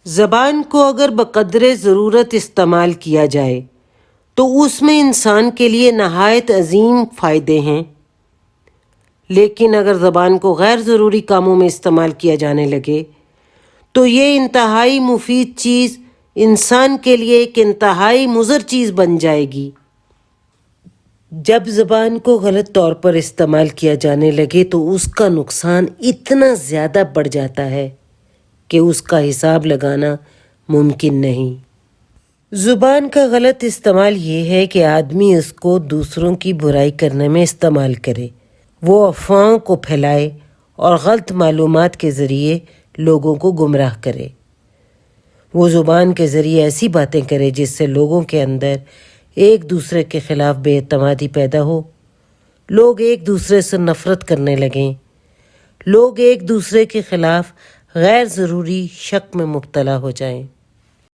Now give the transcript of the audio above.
زبان کو اگر بقدر ضرورت استعمال کیا جائے تو اس میں انسان کے لیے نہایت عظیم فائدے ہیں، لیکن اگر زبان کو غیر ضروری کاموں میں استعمال کیا جانے لگے تو یہ انتہائی مفید چیز انسان کے لیے ایک انتہائی مضر چیز بن جائے گی۔ جب زبان کو غلط طور پر استعمال کیا جانے لگے تو اس کا نقصان اتنا زیادہ بڑھ جاتا ہے کہ اس کا حساب لگانا ممکن نہیں۔ زبان کا غلط استعمال یہ ہے کہ آدمی اس کو دوسروں کی برائی کرنے میں استعمال کرے، وہ افواہوں کو پھیلائے اور غلط معلومات کے ذریعے لوگوں کو گمراہ کرے۔ وہ زبان کے ذریعے ایسی باتیں کرے جس سے لوگوں کے اندر ایک دوسرے کے خلاف بے اعتمادی پیدا ہو، لوگ ایک دوسرے سے نفرت کرنے لگیں، لوگ ایک دوسرے کے خلاف غیر ضروری شک میں مبتلا ہو جائیں۔